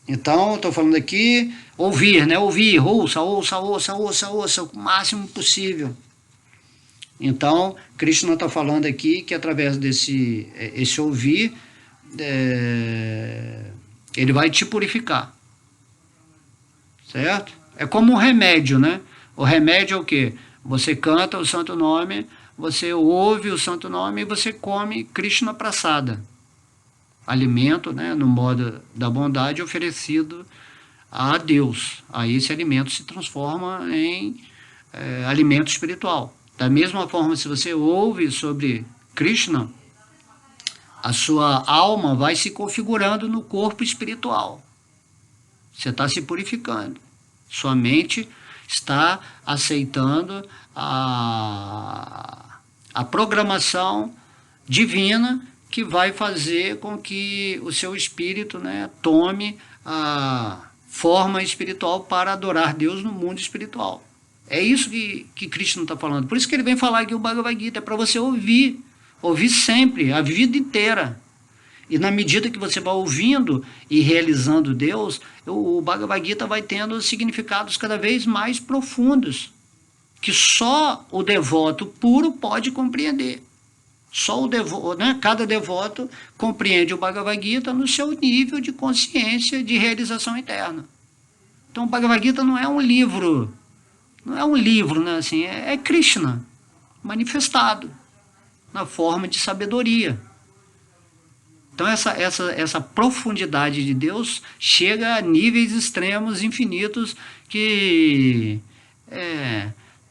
Então, estou falando aqui, ouvir, né? Ouvir, ouça, ouça, ouça, ouça, ouça, o máximo possível. Então, Krishna está falando aqui que através esse ouvir, ele vai te purificar. Certo? É como um remédio, né? O remédio é o quê? Você canta o santo nome, você ouve o santo nome e você come Krishna Prasada. Alimento, né, no modo da bondade oferecido a Deus. Aí esse alimento se transforma em alimento espiritual. Da mesma forma, se você ouve sobre Krishna, a sua alma vai se configurando no corpo espiritual. Você está se purificando. Sua mente está aceitando a programação divina que vai fazer com que o seu espírito, né, tome a forma espiritual para adorar Deus no mundo espiritual. É isso que Krishna está falando. Por isso que ele vem falar aqui o Bhagavad Gita, é para você ouvir sempre, a vida inteira. E na medida que você vai ouvindo e realizando Deus, o Bhagavad Gita vai tendo significados cada vez mais profundos, que só o devoto puro pode compreender. Só o devoto, né? Cada devoto compreende o Bhagavad Gita no seu nível de consciência de realização interna. Então o Bhagavad Gita não é um livro, né? Assim, é Krishna manifestado na forma de sabedoria. Então essa profundidade de Deus chega a níveis extremos, infinitos, que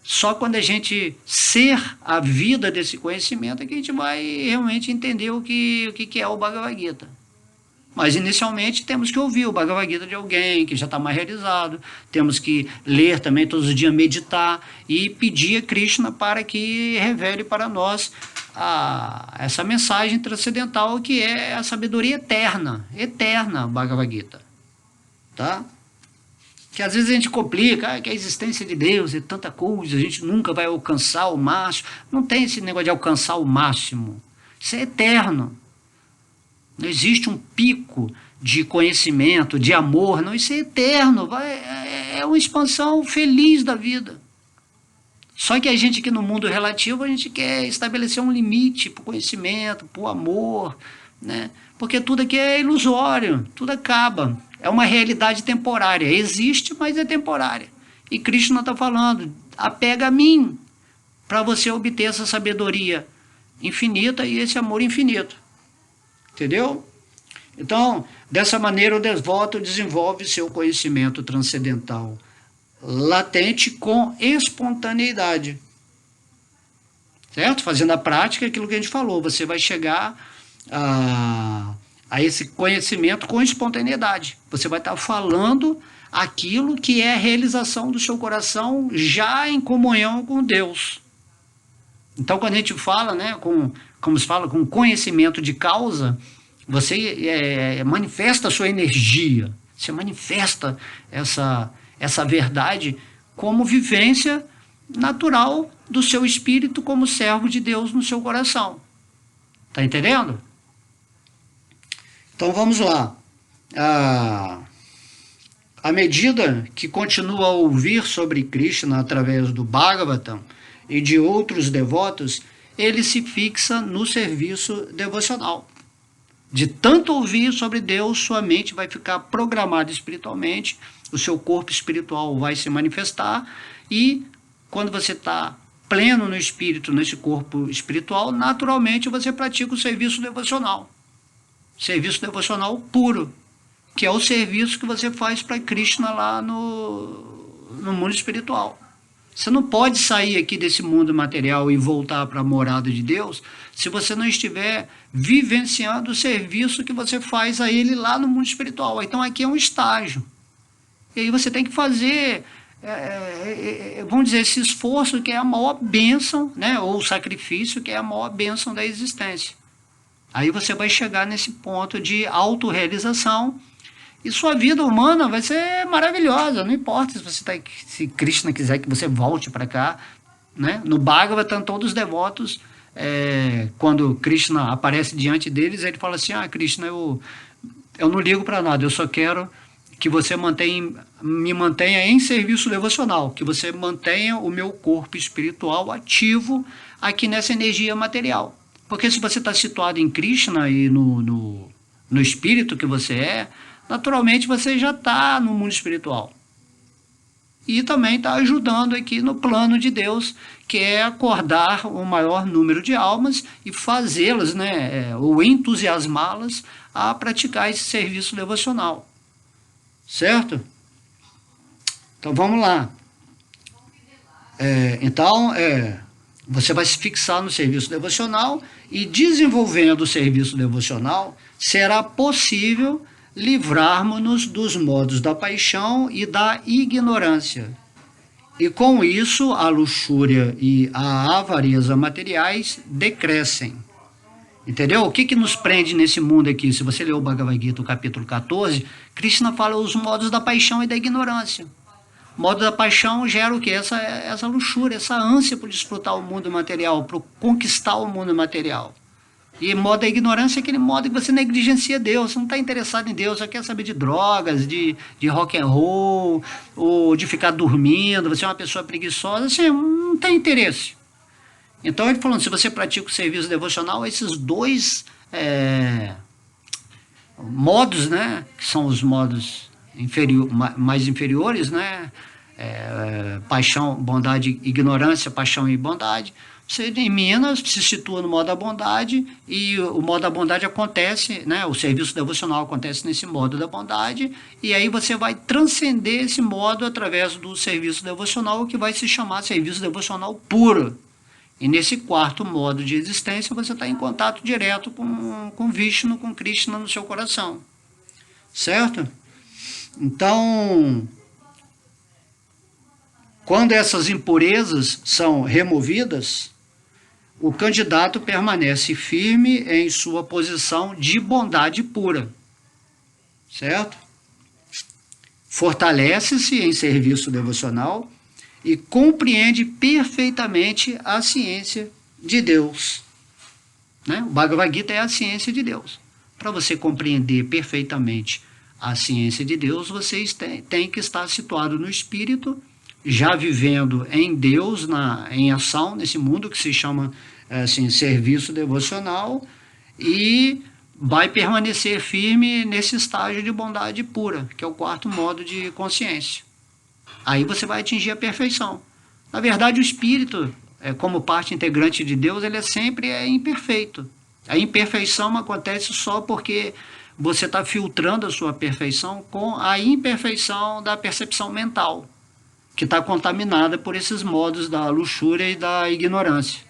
só quando a gente ser a vida desse conhecimento é que a gente vai realmente entender o que é o Bhagavad Gita. Mas, inicialmente, temos que ouvir o Bhagavad Gita de alguém que já está mais realizado, temos que ler também todos os dias, meditar e pedir a Krishna para que revele para nós essa mensagem transcendental que é a sabedoria eterna Bhagavad Gita. Tá? Que às vezes a gente complica, que a existência de Deus é tanta coisa, a gente nunca vai alcançar o máximo. Não tem esse negócio de alcançar o máximo. Isso é eterno. Não existe um pico de conhecimento, de amor, não, isso é eterno, é uma expansão feliz da vida. Só que a gente aqui no mundo relativo, a gente quer estabelecer um limite para o conhecimento, para o amor, né? Porque tudo aqui é ilusório, tudo acaba. É uma realidade temporária, existe, mas é temporária. E Krishna está falando, apega a mim, para você obter essa sabedoria infinita e esse amor infinito. Entendeu? Então, dessa maneira o devoto desenvolve seu conhecimento transcendental latente com espontaneidade. Certo? Fazendo a prática aquilo que a gente falou, você vai chegar a esse conhecimento com espontaneidade. Você vai estar falando aquilo que é a realização do seu coração já em comunhão com Deus. Então, quando a gente fala, né, como se fala, com conhecimento de causa, você manifesta a sua energia, você manifesta essa verdade como vivência natural do seu espírito como servo de Deus no seu coração. Está entendendo? Então vamos lá. À medida que continua a ouvir sobre Krishna através do Bhagavatam e de outros devotos, ele se fixa no serviço devocional. De tanto ouvir sobre Deus, sua mente vai ficar programada espiritualmente, o seu corpo espiritual vai se manifestar e quando você está pleno no espírito, nesse corpo espiritual, naturalmente você pratica o serviço devocional. Serviço devocional puro, que é o serviço que você faz para Krishna lá no mundo espiritual. Você não pode sair aqui desse mundo material e voltar para a morada de Deus se você não estiver vivenciando o serviço que você faz a Ele lá no mundo espiritual. Então aqui é um estágio. E aí você tem que fazer, vamos dizer, esse esforço que é a maior bênção, né? Ou o sacrifício que é a maior bênção da existência. Aí você vai chegar nesse ponto de autorrealização e sua vida humana vai ser maravilhosa. Não importa se Krishna quiser que você volte para cá, né? No Bhagavatam, todos os devotos, quando Krishna aparece diante deles, ele fala assim, Krishna, eu não ligo para nada, eu só quero que você me mantenha em serviço devocional, que você mantenha o meu corpo espiritual ativo aqui nessa energia material. Porque se você está situado em Krishna e no espírito que você é, naturalmente você já está no mundo espiritual. E também está ajudando aqui no plano de Deus, que é acordar o maior número de almas e fazê-las, né, ou entusiasmá-las a praticar esse serviço devocional. Certo? Então vamos lá. Você vai se fixar no serviço devocional e desenvolvendo o serviço devocional, será possível livrarmos-nos dos modos da paixão e da ignorância. E com isso, a luxúria e a avareza materiais decrescem. Entendeu? O que nos prende nesse mundo aqui? Se você ler o Bhagavad Gita, o capítulo 14, Krishna fala os modos da paixão e da ignorância. O modo da paixão gera o quê? Essa luxúria, essa ânsia por desfrutar o mundo material, por conquistar o mundo material. E modo da ignorância é aquele modo que você negligencia Deus, você não está interessado em Deus, você quer saber de drogas, de rock and roll, ou de ficar dormindo, você é uma pessoa preguiçosa, você não tem interesse. Então ele falando, se você pratica o serviço devocional, esses dois modos, né, que são os modos mais inferiores, né, paixão, bondade, ignorância, paixão e bondade, você elimina, se situa no modo da bondade e o modo da bondade acontece, né, o serviço devocional acontece nesse modo da bondade e aí você vai transcender esse modo através do serviço devocional, que vai se chamar serviço devocional puro. E nesse quarto modo de existência você está em contato direto com Vishnu, com Krishna no seu coração. certo? Então, quando essas impurezas são removidas, o candidato permanece firme em sua posição de bondade pura, certo? Fortalece-se em serviço devocional e compreende perfeitamente a ciência de Deus, né? O Bhagavad Gita é a ciência de Deus. Para você compreender perfeitamente a ciência de Deus, você tem que estar situado no Espírito, já vivendo em Deus, em ação, nesse mundo que se chama assim, serviço devocional, e vai permanecer firme nesse estágio de bondade pura, que é o quarto modo de consciência. Aí você vai atingir a perfeição. Na verdade, o Espírito, como parte integrante de Deus, ele sempre é imperfeito. A imperfeição acontece só porque você está filtrando a sua perfeição com a imperfeição da percepção mental, que está contaminada por esses modos da luxúria e da ignorância.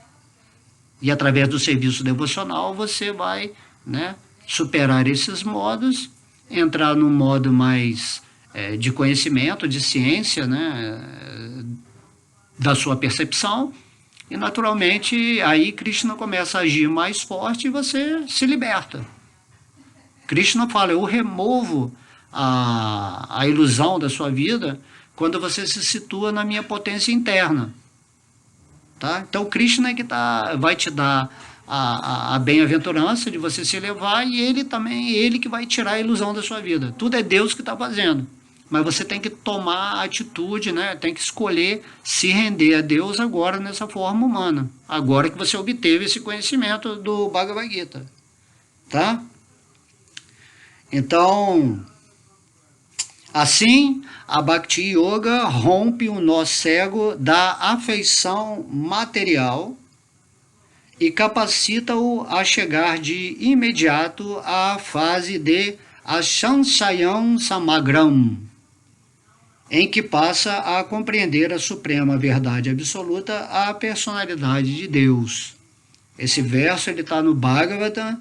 E através do serviço devocional você vai, né, superar esses modos, entrar num modo mais de conhecimento, de ciência, né, da sua percepção, e naturalmente aí Krishna começa a agir mais forte e você se liberta. Krishna fala, eu removo a ilusão da sua vida quando você se situa na minha potência interna. Tá? Então Krishna é que vai te dar a bem-aventurança de você se elevar, e ele também, ele que vai tirar a ilusão da sua vida. Tudo é Deus que está fazendo. Mas você tem que tomar a atitude, né? Tem que escolher se render a Deus agora nessa forma humana. Agora que você obteve esse conhecimento do Bhagavad Gita. Tá? Então, assim, a Bhakti Yoga rompe o nó cego da afeição material e capacita-o a chegar de imediato à fase de Ashanshayam Samagram, em que passa a compreender a suprema verdade absoluta, a personalidade de Deus. Esse verso está no Bhagavatam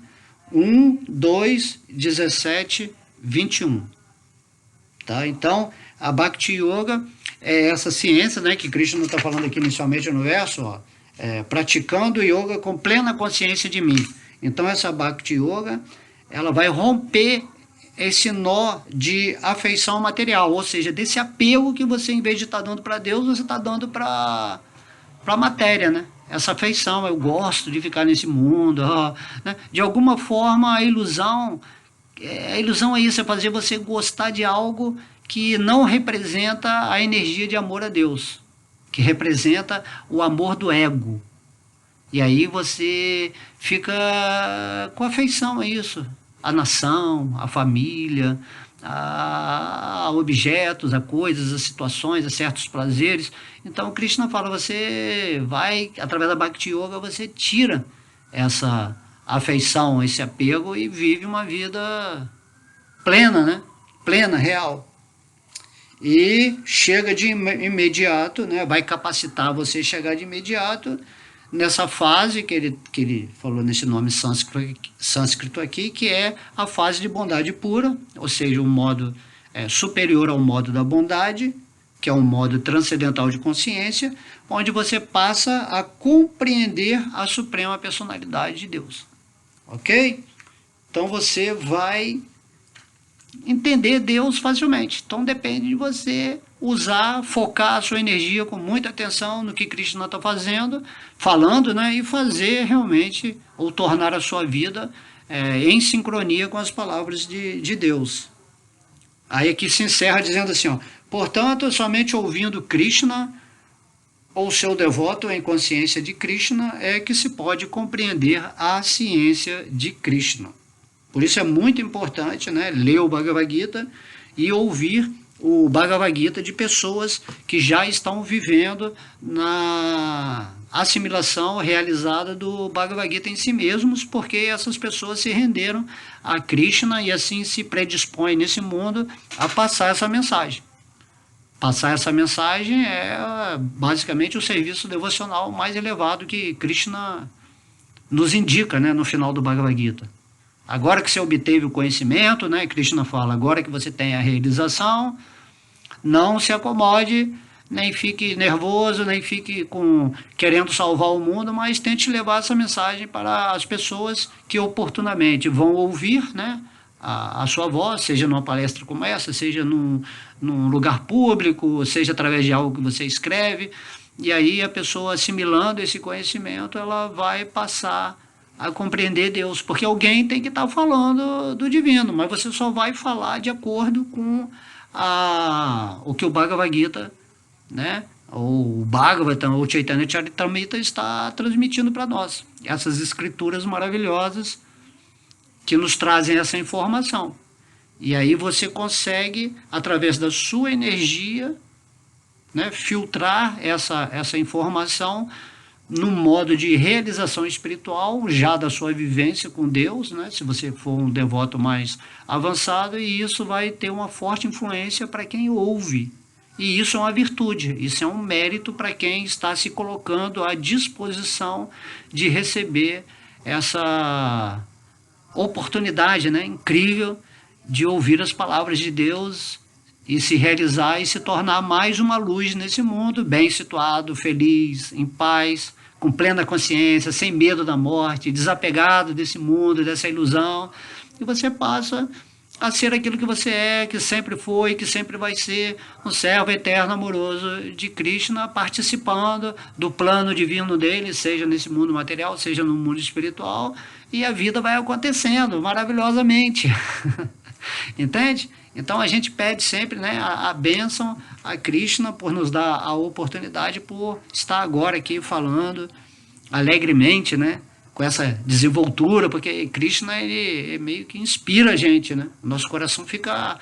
1, 2, 17, 21. Tá? Então, a Bhakti Yoga é essa ciência, né, que Krishna está falando aqui inicialmente no verso, ó, praticando yoga com plena consciência de mim. Então, essa Bhakti Yoga, ela vai romper esse nó de afeição material, ou seja, desse apego que você, em vez de estar dando para Deus, você está dando para a matéria, né? Essa afeição, eu gosto de ficar nesse mundo, né? De alguma forma a ilusão é isso, é fazer você gostar de algo que não representa a energia de amor a Deus, que representa o amor do ego. E aí você fica com afeição a isso, a nação, a família, a objetos, a coisas, a situações, a certos prazeres. Então Krishna fala, você vai, através da Bhakti Yoga, você tira essa afeição, esse apego e vive uma vida plena, né? Plena, real. E chega de imediato, né? Vai capacitar você a chegar de imediato nessa fase que ele falou nesse nome sânscrito aqui, que é a fase de bondade pura, ou seja, um modo superior ao modo da bondade, que é um modo transcendental de consciência, onde você passa a compreender a suprema personalidade de Deus. Ok? Então você vai entender Deus facilmente. Então depende de você usar, focar a sua energia com muita atenção no que Krishna está falando, né, e fazer realmente, ou tornar a sua vida em sincronia com as palavras de Deus. Aí aqui se encerra dizendo assim, ó, portanto, somente ouvindo Krishna, ou seu devoto em consciência de Krishna, é que se pode compreender a ciência de Krishna. Por isso é muito importante, né, ler o Bhagavad Gita e ouvir o Bhagavad Gita de pessoas que já estão vivendo na assimilação realizada do Bhagavad Gita em si mesmos, porque essas pessoas se renderam a Krishna e assim se predispõem nesse mundo a passar essa mensagem. Passar essa mensagem é basicamente o serviço devocional mais elevado que Krishna nos indica, né, no final do Bhagavad Gita. Agora que você obteve o conhecimento, né, Krishna fala, agora que você tem a realização, não se acomode, nem fique nervoso, nem fique querendo salvar o mundo, mas tente levar essa mensagem para as pessoas que oportunamente vão ouvir, né, a sua voz, seja numa palestra como essa, seja num lugar público, seja através de algo que você escreve, e aí a pessoa assimilando esse conhecimento, ela vai passar a compreender Deus, porque alguém tem que estar falando do divino, mas você só vai falar de acordo com o que o Bhagavad Gita, né, ou o Bhagavatam, ou o Chaitanya Charitamrita está transmitindo para nós. Essas escrituras maravilhosas que nos trazem essa informação. E aí você consegue, através da sua energia, né, filtrar essa informação no modo de realização espiritual, já da sua vivência com Deus, né, se você for um devoto mais avançado, e isso vai ter uma forte influência para quem ouve. E isso é uma virtude, isso é um mérito para quem está se colocando à disposição de receber essa oportunidade, né, incrível de ouvir as palavras de Deus e se realizar e se tornar mais uma luz nesse mundo, bem situado, feliz, em paz, com plena consciência, sem medo da morte, desapegado desse mundo, dessa ilusão, e você passa a ser aquilo que você é, que sempre foi, que sempre vai ser, um servo eterno amoroso de Krishna, participando do plano divino dele, seja nesse mundo material, seja no mundo espiritual, e a vida vai acontecendo maravilhosamente. Entende? Então a gente pede sempre, né, a bênção a Krishna por nos dar a oportunidade, por estar agora aqui falando alegremente, né, com essa desenvoltura, porque Krishna ele meio que inspira a gente, né? Nosso coração fica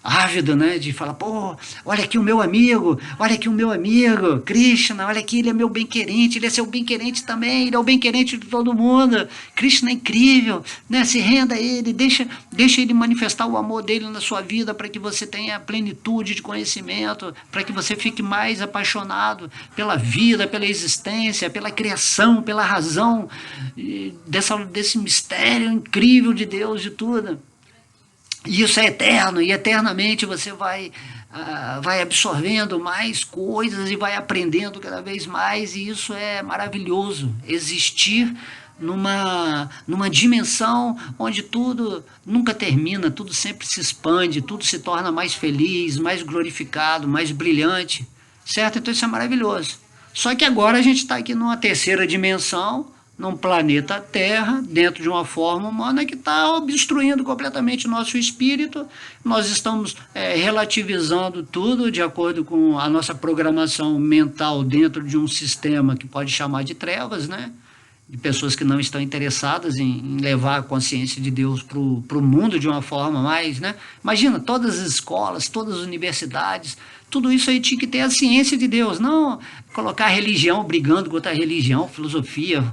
ávido, né, de falar, pô, olha aqui o meu amigo, olha aqui o meu amigo, Krishna, olha aqui, ele é meu bem-querente, ele é seu bem-querente também, ele é o bem-querente de todo mundo, Krishna é incrível, né, se renda a ele, deixa ele manifestar o amor dele na sua vida, para que você tenha plenitude de conhecimento, para que você fique mais apaixonado pela vida, pela existência, pela criação, pela razão, desse mistério incrível de Deus, de tudo. E isso é eterno, e eternamente você vai absorvendo mais coisas e vai aprendendo cada vez mais, e isso é maravilhoso, existir numa dimensão onde tudo nunca termina, tudo sempre se expande, tudo se torna mais feliz, mais glorificado, mais brilhante, certo? Então isso é maravilhoso. Só que agora a gente está aqui numa terceira dimensão, num planeta Terra, dentro de uma forma humana que está obstruindo completamente o nosso espírito. Nós estamos relativizando tudo de acordo com a nossa programação mental dentro de um sistema que pode chamar de trevas, né? De pessoas que não estão interessadas em levar a consciência de Deus para o mundo de uma forma mais, né? Imagina, todas as escolas, todas as universidades, tudo isso aí tinha que ter a ciência de Deus, não colocar a religião brigando contra a religião, filosofia,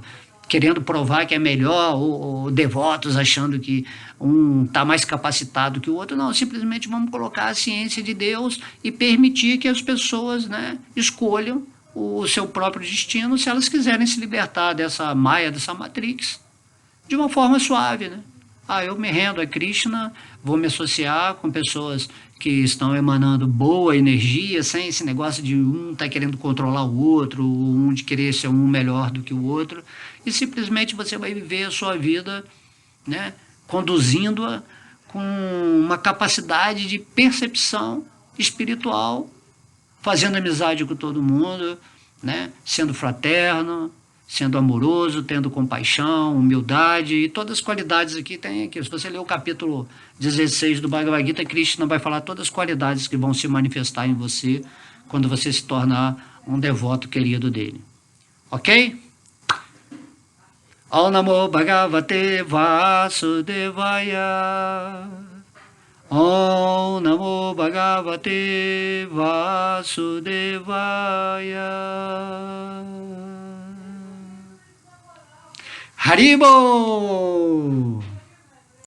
querendo provar que é melhor, ou devotos achando que um está mais capacitado que o outro. Não, simplesmente vamos colocar a ciência de Deus e permitir que as pessoas, né, escolham o seu próprio destino, se elas quiserem se libertar dessa maia, dessa matrix, de uma forma suave, né? Eu me rendo a Krishna, vou me associar com pessoas que estão emanando boa energia, sem esse negócio de um tá querendo controlar o outro, um de querer ser um melhor do que o outro, e simplesmente você vai viver a sua vida, né, conduzindo-a com uma capacidade de percepção espiritual, fazendo amizade com todo mundo, né, sendo fraterno, sendo amoroso, tendo compaixão, humildade, e todas as qualidades aqui tem aqui. Se você ler o capítulo 16 do Bhagavad Gita, Krishna vai falar todas as qualidades que vão se manifestar em você quando você se tornar um devoto querido dele. Ok? Om Namo Bhagavate Vasudevaya. Om Namo Bhagavate Vasudevaya. Haribo!